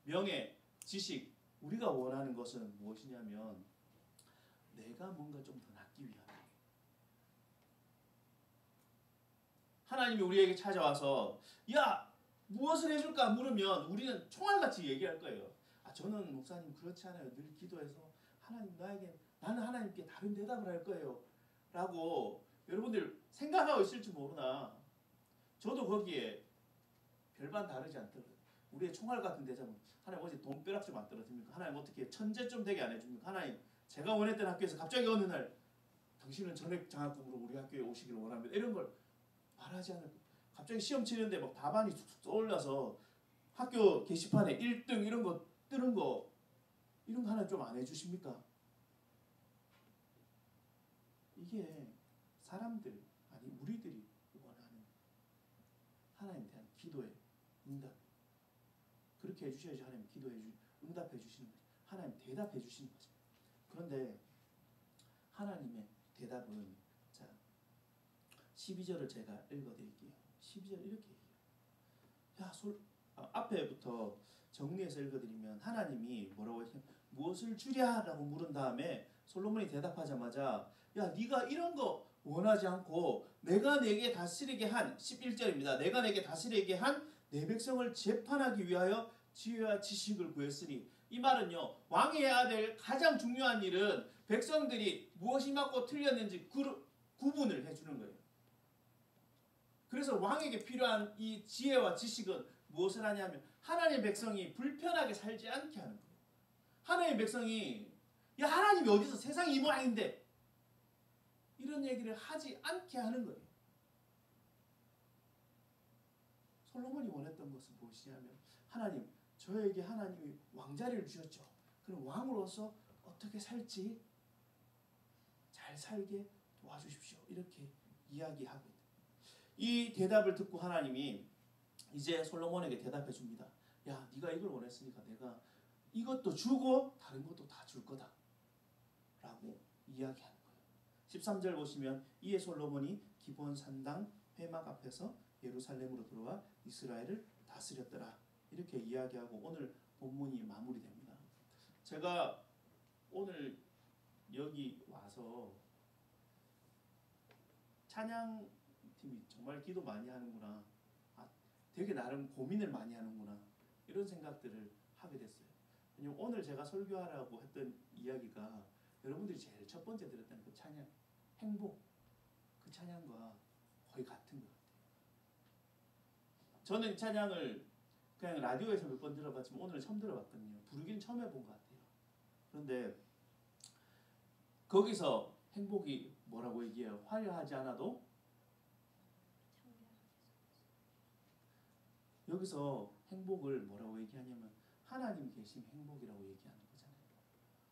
명예, 지식 우리가 원하는 것은 무엇이냐면 내가 뭔가 좀 더 낫기 위함이에요. 하나님이 우리에게 찾아와서 야 무엇을 해줄까 물으면 우리는 총알같이 얘기할 거예요. 아 저는 목사님 그렇지 않아요. 늘 기도해서 하나님 나는 하나님께 다른 대답을 할 거예요. 라고 여러분들 생각하고 있을지 모르나 저도 거기에 별반 다르지 않더라고요. 우리의 총알 같은 대답은 하나님 어제 돈벼락 좀 안 떨어집니까? 하나님 어떻게 천재 좀 되게 안 해줍니까? 하나님 제가 원했던 학교에서 갑자기 어느 날 당신은 전액 장학금으로 우리 학교에 오시기를 원합니다. 이런 걸 말하지 않을 거예요. 갑자기 시험 치는데 막 답안이 쑥쑥 떠올라서 학교 게시판에 1등 이런 거 뜨는 거 이런 거 하나 좀 안 해주십니까? 이게 사람들 아니 우리들이 원하는 하나님에 대한 기도의 응답. 그렇게 해주셔야지 하나님 응답해 주시는 거죠. 하나님 대답해 주시는 거죠. 그런데 하나님의 대답은 자 12절을 제가 읽어드릴게요. 12절 이렇게 얘기해요. 앞에부터 정리해서 읽어드리면 하나님이 뭐라고 했냐면 무엇을 주랴? 라고 물은 다음에 솔로몬이 대답하자마자 야 네가 이런 거 원하지 않고 내가 내게 다스리게 한 11절입니다. 내가 내게 다스리게 한 내 백성을 재판하기 위하여 지혜와 지식을 구했으니 이 말은요 왕이 해야 될 가장 중요한 일은 백성들이 무엇이 맞고 틀렸는지 구분을 해주는 거예요. 그래서 왕에게 필요한 이 지혜와 지식은 무엇을 하냐면 하나님의 백성이 불편하게 살지 않게 하는 거예요. 하나님의 백성이 야 하나님이 어디서 세상이 이 모양인데 이런 얘기를 하지 않게 하는 거예요. 솔로몬이 원했던 것은 무엇이냐면 하나님 저에게 하나님이 왕자리를 주셨죠. 그럼 왕으로서 어떻게 살지 잘 살게 도와주십시오. 이렇게 이야기하고 있다. 이 대답을 듣고 하나님이 이제 솔로몬에게 대답해 줍니다. 야 네가 이걸 원했으니까 내가 이것도 주고 다른 것도 다 줄 거다 라고 이야기하는 거예요. 13절 보시면 이에 솔로몬이 기브온 산당 회막 앞에서 예루살렘으로 들어와 이스라엘을 다스렸더라 이렇게 이야기하고 오늘 본문이 마무리됩니다. 제가 오늘 여기 와서 찬양팀이 정말 기도 많이 하는구나, 되게 나름 고민을 많이 하는구나 이런 생각들을 하게 됐어요. 왜냐면 오늘 제가 설교하라고 했던 이야기가 여러분들이 제일 첫 번째 들었던 그 찬양 행복 그 찬양과 거의 같은 것 같아요. 저는 이 찬양을 그냥 라디오에서 몇 번 들어봤지만 오늘 처음 들어봤거든요. 부르기는 처음 해본 것 같아요. 그런데 거기서 행복이 뭐라고 얘기해요? 화려하지 않아도 여기서 행복을 뭐라고 얘기하냐면 하나님 계신 행복이라고 얘기하는 거잖아요.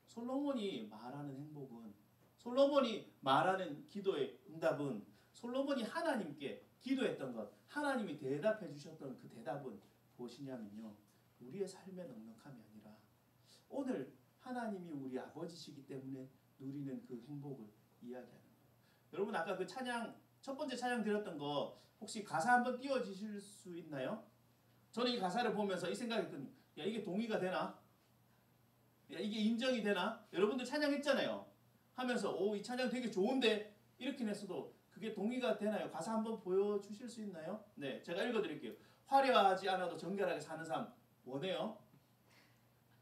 솔로몬이 말하는 행복은 솔로몬이 말하는 기도의 응답은 솔로몬이 하나님께 기도했던 것 하나님이 대답해 주셨던 그 대답은 무엇이냐면요. 우리의 삶의 넉넉함이 아니라 오늘 하나님이 우리 아버지시기 때문에 누리는 그 행복을 이야기하는 거예요. 여러분 아까 그 찬양 첫 번째 찬양 드렸던 거 혹시 가사 한번 띄워주실 수 있나요? 저는 이 가사를 보면서 이 생각했거든요. 야 이게 동의가 되나? 야 이게 인정이 되나? 여러분들 찬양했잖아요. 하면서 오 이 찬양 되게 좋은데 이렇게 했어도 그게 동의가 되나요? 가사 한번 보여주실 수 있나요? 네, 제가 읽어드릴게요. 화려하지 않아도 정결하게 사는 삶 원해요.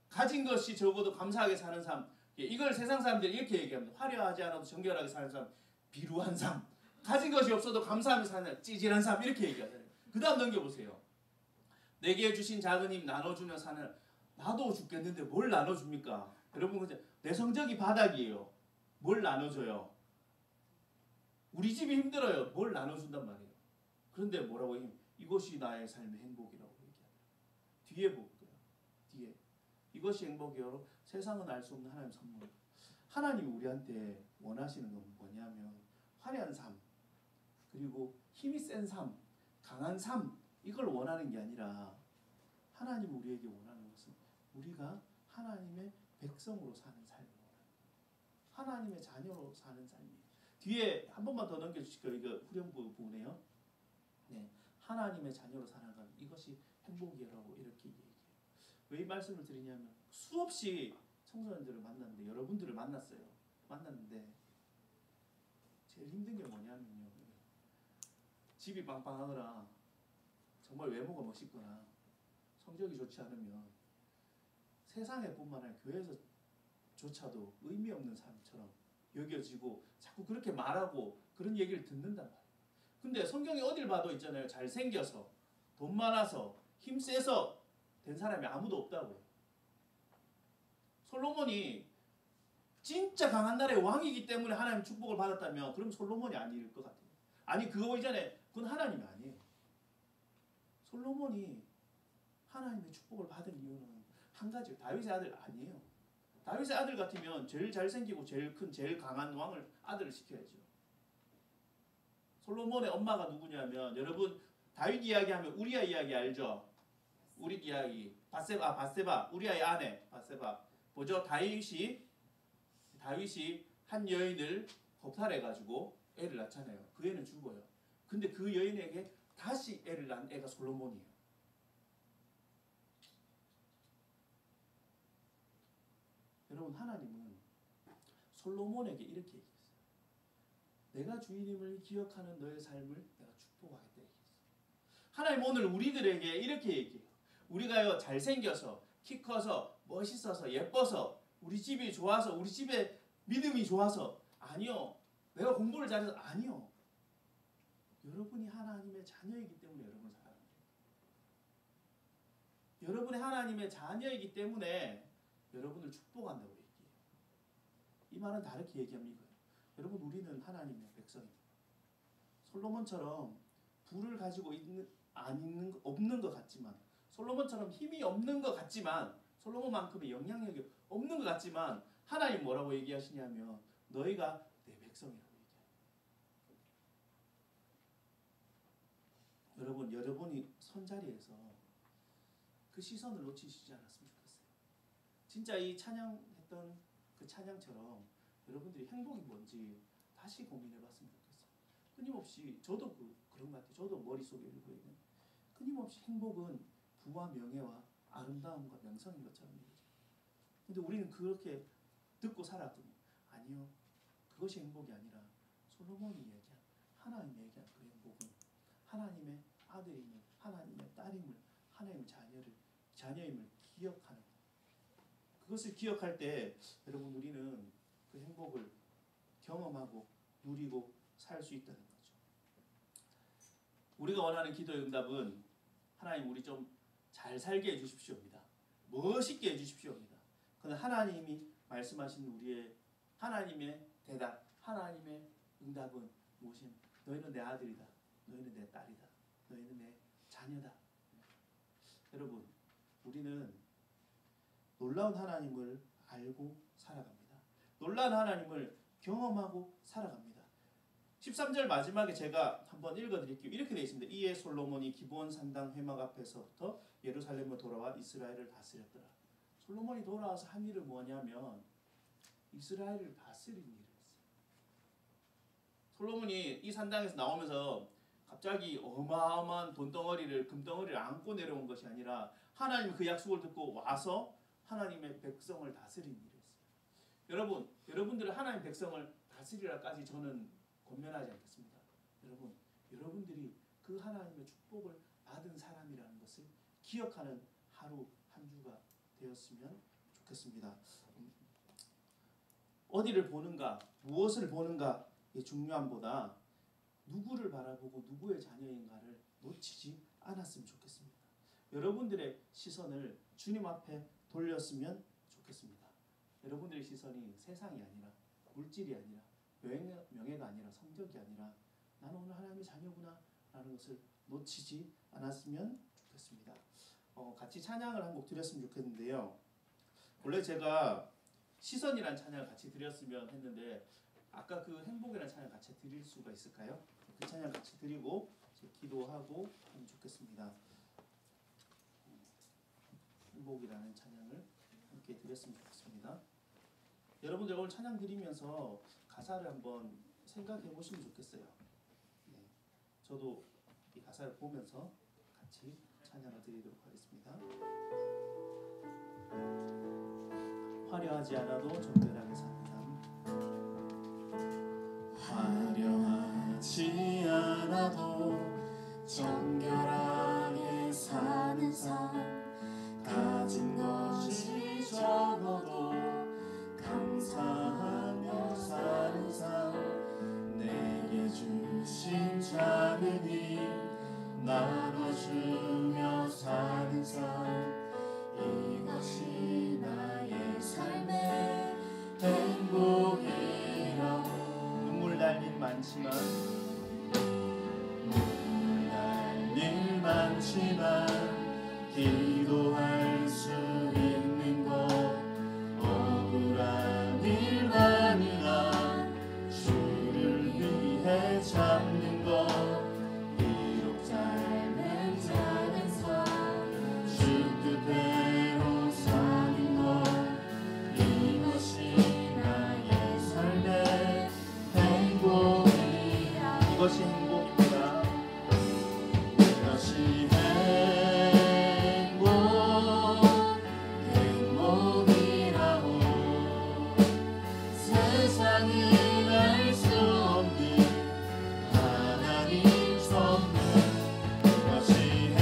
가진 것이 적어도 감사하게 사는 삶. 이걸 세상 사람들이 이렇게 얘기합니다. 화려하지 않아도 정결하게 사는 삶, 비루한 삶. 가진 것이 없어도 감사하며 사는 삶, 찌질한 삶 이렇게 얘기하잖아요. 그 다음 넘겨보세요. 내게 주신 작은 힘 나눠주며 사는 나도 죽겠는데 뭘 나눠줍니까? 여러분 내 성적이 바닥이에요. 뭘 나눠줘요? 우리 집이 힘들어요. 뭘 나눠준단 말이에요. 그런데 뭐라고 해요? 이것이 나의 삶의 행복이라고 얘기합니다. 뒤에 볼게요. 뒤에 이것이 행복이요. 세상은 알 수 없는 하나님의 선물. 하나님이 우리한테 원하시는 건 뭐냐면 화려한 삶, 그리고 힘이 센 삶, 강한 삶, 이걸 원하는 게 아니라 하나님 우리에게 원하는 것은 우리가 하나님의 백성으로 사는 삶을 원합니다. 하나님의 자녀로 사는 삶이에요. 뒤에 한 번만 더 넘겨주실까요? 이거 후렴구 부분에요. 네, 하나님의 자녀로 살아가는 이것이 행복이라고 이렇게 얘기해요. 왜 이 말씀을 드리냐면 수없이 청소년들을 만났는데 여러분들을 만났는데 제일 힘든 게 뭐냐면요. 집이 빵빵하거나 정말 외모가 멋있거나 성적이 좋지 않으면 세상에 뿐만 아니라 교회에서조차도 의미 없는 사람처럼 여겨지고 자꾸 그렇게 말하고 그런 얘기를 듣는단 말이에요. 근데 성경에 어딜 봐도 있잖아요. 잘생겨서 돈 많아서 힘세서 된 사람이 아무도 없다고요. 솔로몬이 진짜 강한 나라의 왕이기 때문에 하나님 축복을 받았다면 그럼 솔로몬이 아닐 것 같아요. 아니 그거 이전에 그건 하나님이 아니에요. 솔로몬이 하나님의 축복을 받은 이유는 한 가지예요. 다윗의 아들 아니에요. 다윗의 아들 같으면 제일 잘생기고 제일 큰 제일 강한 왕을 아들을 시켜야죠. 솔로몬의 엄마가 누구냐면 여러분 다윗 이야기하면 우리아 이야기 알죠? 우리 이야기 바세바 우리아의 아내 바세바 보죠? 다윗이 한 여인을 겁탈해가지고 애를 낳잖아요. 그 애는 죽어요. 근데 그 여인에게 다시 애를 낳은 애가 솔로몬이에요. 여러분 하나님은 솔로몬에게 이렇게 얘기했어요. 내가 주인임을 기억하는 너의 삶을 내가 축복하겠다 얘기했어요. 하나님 오늘 우리들에게 이렇게 얘기해요. 우리가요 잘생겨서 키 커서 멋있어서 예뻐서 우리 집이 좋아서 우리 집에 믿음이 좋아서 아니요. 내가 공부를 잘해서 아니요. 여러분이 하나님의 자녀이기 때문에 여러분을 사랑합니다. 여러분이 하나님의 자녀이기 때문에 여러분을 축복한다고 얘기해요. 이 말은 다르게 얘기하면 이거예요. 여러분 우리는 하나님의 백성입니다. 솔로몬처럼 부를 가지고 없는 것 같지만 솔로몬처럼 힘이 없는 것 같지만 솔로몬만큼의 영향력이 없는 것 같지만 하나님 뭐라고 얘기하시냐면 너희가 내 백성이라고 얘기해요. 여러분이 선자리에서 그 시선을 놓치시지 않았으면 좋겠어요. 진짜 이 찬양했던 그 찬양처럼 여러분들이 행복이 뭔지 다시 고민해봤으면 좋겠어요. 끊임없이 저도 그런 것 같아요. 저도 머릿속에 일고 있는 끊임없이 행복은 부와 명예와 아름다움과 명성인 것처럼 얘기죠. 근데 우리는 그렇게 듣고 살았거든요. 아니요. 그것이 행복이 아니라 솔로몬이 얘기한 하나님이 얘기한 그 행복은 하나님의 아들임을 하나님의 딸임을 하나님의 자녀임을 기억하는 그것을 기억할 때 여러분 우리는 그 행복을 경험하고 누리고 살 수 있다는 거죠. 우리가 원하는 기도의 응답은 하나님 우리 좀 잘 살게 해주십시오입니다. 멋있게 해주십시오입니다. 그런데 하나님이 말씀하신 우리의 하나님의 대답, 하나님의 응답은 무엇이냐? 너희는 내 아들이다. 너희는 내 딸이다. 너희는 내 자녀다. 여러분 우리는 놀라운 하나님을 알고 살아갑니다. 놀라운 하나님을 경험하고 살아갑니다. 13절 마지막에 제가 한번 읽어드릴게요. 이렇게 되어 있습니다. 이에 솔로몬이 기브온 산당 회막 앞에서부터 예루살렘으로 돌아와 이스라엘을 다스렸더라. 솔로몬이 돌아와서 한 일은 뭐냐면 이스라엘을 다스린 일을 했어요. 솔로몬이 이 산당에서 나오면서 갑자기 어마어마한 돈덩어리를 금덩어리를 안고 내려온 것이 아니라 하나님 그 약속을 듣고 와서 하나님의 백성을 다스린 일을 했어요. 여러분들은 하나님의 백성을 다스리라까지 저는 권면하지 않겠습니다. 여러분들이 그 하나님의 축복을 받은 사람이라는 것을 기억하는 하루 한 주가 되었으면 좋겠습니다. 어디를 보는가, 무엇을 보는가의 중요함보다 누구를 바라보고 누구의 자녀인가를 놓치지 않았으면 좋겠습니다. 여러분들의 시선을 주님 앞에 돌렸으면 좋겠습니다. 여러분들의 시선이 세상이 아니라 물질이 아니라 명예가 아니라 성격이 아니라 나는 오늘 하나님의 자녀구나 라는 것을 놓치지 않았으면 좋겠습니다. 같이 찬양을 한 곡 드렸으면 좋겠는데요. 원래 제가 시선이란 찬양을 같이 드렸으면 했는데 아까 그 행복이라는 찬양 같이 드릴 수가 있을까요? 그 찬양 같이 드리고 기도하고 하면 좋겠습니다. 행복이라는 찬양을 함께 드렸으면 좋겠습니다. 여러분들 오늘 찬양 드리면서 가사를 한번 생각해 보시면 좋겠어요. 네, 저도 이 가사를 보면서 같이 찬양을 드리도록 하겠습니다. 화려하지 않아도 정결하게 사는 삶. 화려하지 않아도 정결하게 사는 삶. 가진 것이 적어도 감사하며 사는 삶. 내게 주신 작은 힘 나눠주며 사는 삶. 이것이 나의 삶의 행복이라고. 눈물 날 일 많지만 기도할 수 있는 것. 억울한 일 많으나 주를 위해 잡는 것. 비록 짧은 작은 삶 주 뜻대로 사는 것. 이것이 나의 삶의 행복이라. 이것이 행복입니다. 이것이 행복이라고. 세상이 알 수 없는 하나님 선물. 이것이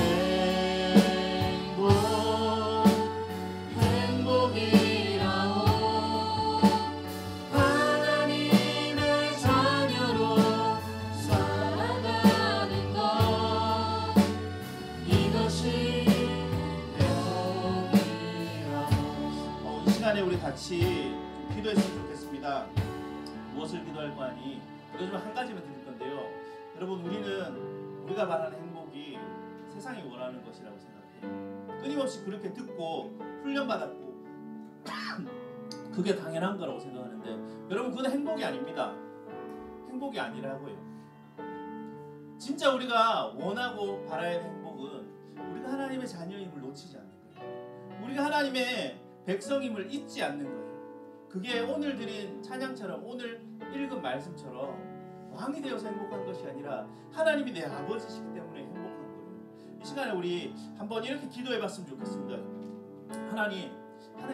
행복이라고. 하나님의 자녀로 살아가는 것. 이것이 행복이라고. 이 시간에 우리 같이 기도했으면 좋겠습니다. 무엇을 기도할 거 아니? 요즘 한 가지만 드릴 건데요. 여러분, 우리가 말하는 행복이 세상이 원하는 것이라고 생각해요. 끊임없이 그렇게 듣고 훈련받았고 그게 당연한 거라고 생각하는데, 여러분, 그건 행복이 아닙니다. 행복이 아니라고요. 진짜 우리가 원하고 바라야 하는 행복은 우리가 하나님의 자녀임을 놓치지 않는 거예요. 우리가 하나님의 백성임을 잊지 않는 거예요. 그게 오늘 드린 찬양처럼, 오늘 읽은 말씀처럼 왕이 되어서 행복한 것이 아니라 하나님이 내 아버지시기 때문에 행복한 거예요. 이 시간에 우리 한번 이렇게 기도해봤으면 좋겠습니다. 하나님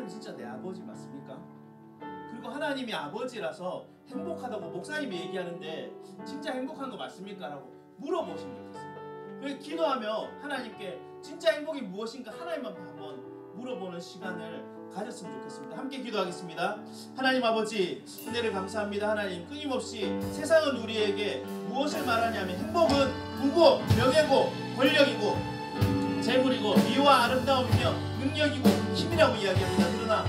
진짜 내 아버지 맞습니까? 그리고 하나님이 아버지라서 행복하다고 목사님이 얘기하는데 진짜 행복한 거 맞습니까? 라고 물어보시면 좋겠어요. 그래서 기도하며 하나님께 진짜 행복이 무엇인가 하나님만 한번 물어보는 시간을 가졌으면 좋겠습니다. 함께 기도하겠습니다. 하나님 아버지, 은혜를 감사합니다. 하나님, 끊임없이 세상은 우리에게 무엇을 말하냐면 행복은 부고 명예고 권력이고 재물이고 미와 아름다움이며 능력이고 힘이라고 이야기합니다. 그러나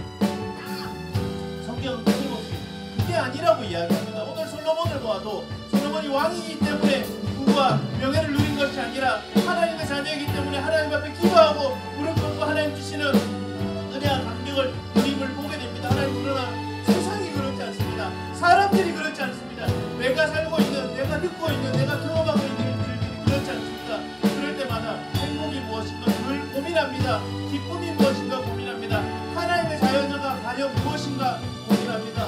성경은 끊임없이 그게 아니라고 이야기합니다. 오늘 솔로몬을 보아도 솔로몬이 왕이기 때문에 부와 명예를 누린 것이 아니라 하나님의 자녀이기 때문에 하나님 앞에 기도하고 무릎 꿇고 하나님 주시는 은혜와 감격을 누림을 보게 됩니다. 하나님, 그러나 세상이 그렇지 않습니다. 사람들이 그렇지 않습니다. 내가 살고 있는, 내가 듣고 있는, 내가 경험하고 있는 일들이 그렇지 않습니다. 그럴 때마다 행복이 무엇인가 늘 고민합니다. 기쁨이 무엇인가 고민합니다. 하나님의 자녀가 과연 무엇인가 고민합니다.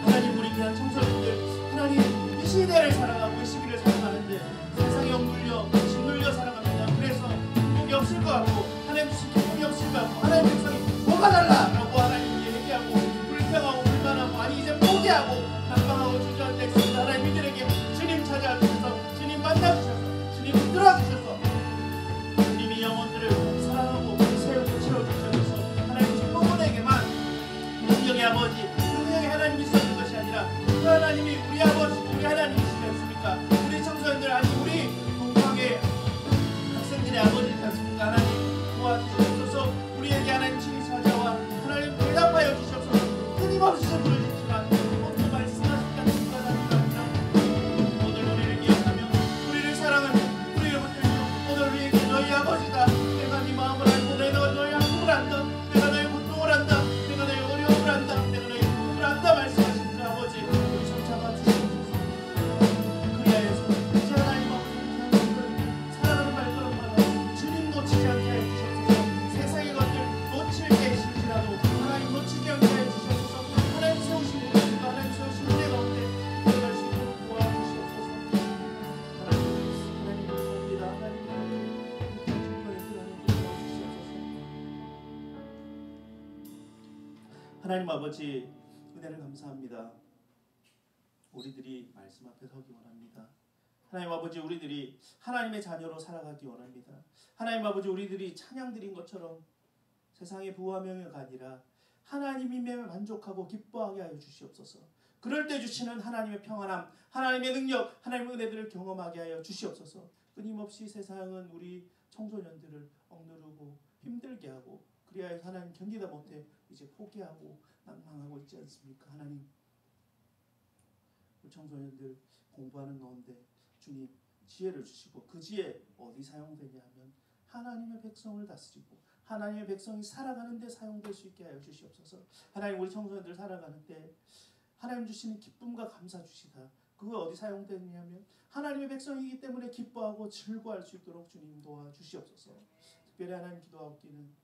하나님, 우리 귀한 청소년들, 하나님 이 시대를 살아가고 이 시기를 살아가는데 세상에 억눌려 짓눌려 살아갑니다. 그래서 행복이 없을 것 같고 하나님 주신 기쁨이 없을 것 같고 하나님 백성이 뭐가 달라라고 하나님이 얘기하고 불평하고 불만하고 아니 이제 포기하고 난방하고 주저앉아 있습니다. 하나님, 이들에게 주님 찾아주셔서 주님 만나주셔서 주님 붙들어주셔서 주님이 영혼들을 사랑하고 세우고 채워주셔서 하나님 성도분에게만 능력의 아버지, 능력의 하나님이 있었는 것이 아니라 그 하나님이 우리 아버지, 우리 하나님이시지 않습니까? 우리 청소년들, 아니 우리 동방의 학생들의 아버지지 않습니까? 하나님 도와주셔서 우리에게 하나님 친히 찾아와 하나님 하나님 아버지 은혜를 감사합니다. 우리들이 말씀 앞에 서기 원합니다. 하나님 아버지 우리들이 하나님의 자녀로 살아가기 원합니다. 하나님 아버지 우리들이 찬양 드린 것처럼 세상의 부와 명예가 아니라 하나님이 만족하고 기뻐하게 하여 주시옵소서. 그럴 때 주시는 하나님의 평안함, 하나님의 능력, 하나님의 은혜들을 경험하게 하여 주시옵소서. 끊임없이 세상은 우리 청소년들을 억누르고 힘들게 하고 그리하여 하나님 견디다 못해 이제 포기하고 낭망하고 있지 않습니까? 하나님 우리 청소년들 공부하는 가운데 주님 지혜를 주시고 그 지혜 어디 사용되냐 하면 하나님의 백성을 다스리고 하나님의 백성이 살아가는 데 사용될 수 있게 하여 주시옵소서. 하나님 우리 청소년들 살아가는 때 하나님 주시는 기쁨과 감사 주시다. 그거 어디 사용되느냐면 하나님의 백성이기 때문에 기뻐하고 즐거워할 수 있도록 주님 도와주시옵소서. 특별히 하나님 기도하옵기는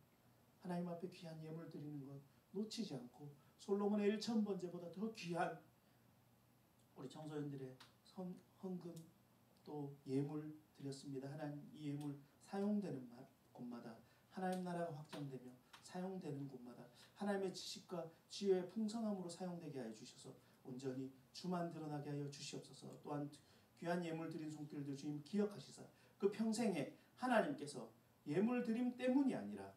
하나님 앞에 귀한 예물 드리는 것 놓치지 않고 솔로몬의 1,000번제보다 더 귀한 우리 청소년들의 헌금 또 예물 드렸습니다. 하나님 이 예물 사용되는 곳마다 하나님 나라가 확장되며 사용되는 곳마다 하나님의 지식과 지혜의 풍성함으로 사용되게 하여 주셔서 온전히 주만 드러나게 하여 주시옵소서. 또한 귀한 예물 드린 손길들 주님 기억하시사 그 평생에 하나님께서 예물 드림 때문이 아니라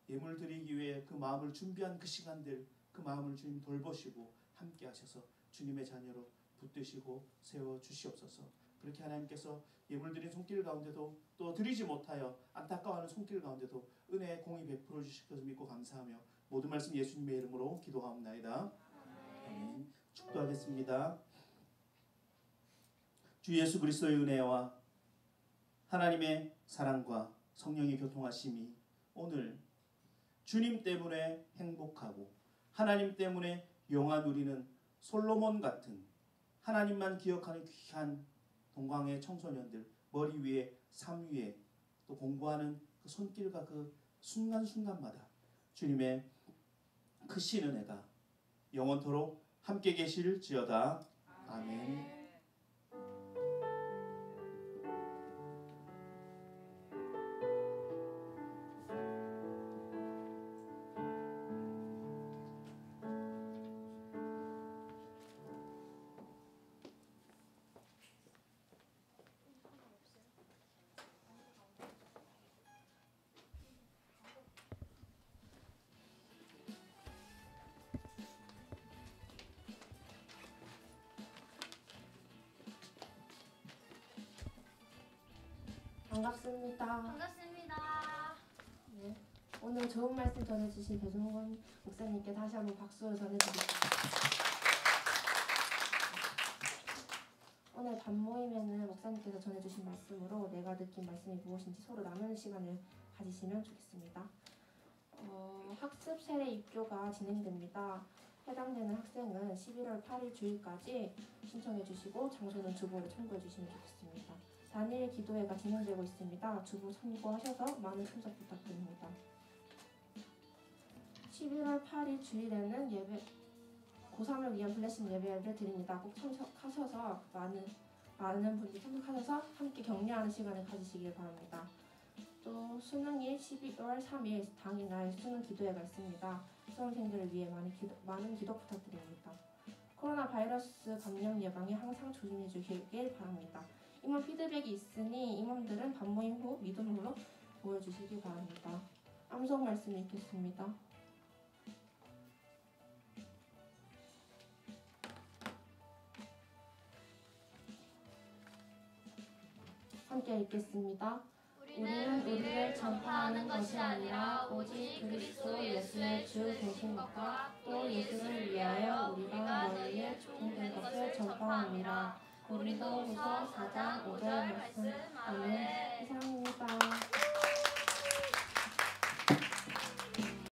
예물 드리기 위해 그 마음을 준비한 그 시간들 그 마음을 주님 돌보시고 함께 하셔서 주님의 자녀로 붙드시고 세워 주시옵소서. 그렇게 하나님께서 예물 드린 손길 가운데도 또 드리지 못하여 안타까워하는 손길 가운데도 은혜의 공의 베풀어 주실 것을 믿고 감사하며 모든 말씀 예수님의 이름으로 기도하옵나이다. 아멘. 축도하겠습니다. 주 예수 그리스도의 은혜와 하나님의 사랑과 성령의 교통하심이 오늘 주님 때문에 행복하고 하나님 때문에 영화 누리는 솔로몬 같은 하나님만 기억하는 귀한 동광의 청소년들 머리 위에 삶 위에 또 공부하는 그 손길과 그 순간순간마다 주님의 크신 은혜가 영원토록 함께 계실지어다. 아멘. 반갑습니다. 반갑습니다. 네, 오늘 좋은 말씀 전해주신 배종건 목사님께 다시 한번 박수 전해드립니다. 오늘 밤모임에는 목사님께서 전해주신 말씀으로 내가 느낀 말씀이 무엇인지 서로 나누는 시간을 가지시면 좋겠습니다. 학습 세례 입교가 진행됩니다. 해당되는 학생은 11월 8일 주일까지 신청해 주시고 장소는 주보를 참고해 주시면 좋겠습니다. 단일 기도회가 진행되고 있습니다. 주보 참고하셔서 많은 참석 부탁드립니다. 11월 8일 주일에는 고3을 위한 블레싱 예배를 드립니다. 꼭 참석하셔서 많은 분들이 참석하셔서 함께 격려하는 시간을 가지시길 바랍니다. 또 수능일 12월 3일 당일날 수능 기도회가 있습니다. 수험생들을 위해 많은 기도 부탁드립니다. 코로나 바이러스 감염 예방에 항상 조심해 주시길 바랍니다. 임원 피드백이 있으니 임원들은 밤모임 후 믿음으로 보여주시기 바랍니다. 암송 말씀 읽겠습니다. 함께 읽겠습니다. 우리는 우리를 전파하는 것이 아니라 오직 그리스도 예수의 주 되신 것과 또 예수를 위하여 우리가 너희에 종된 것을 전파함이라. 고린도후서 4장 5절 말씀. 아멘.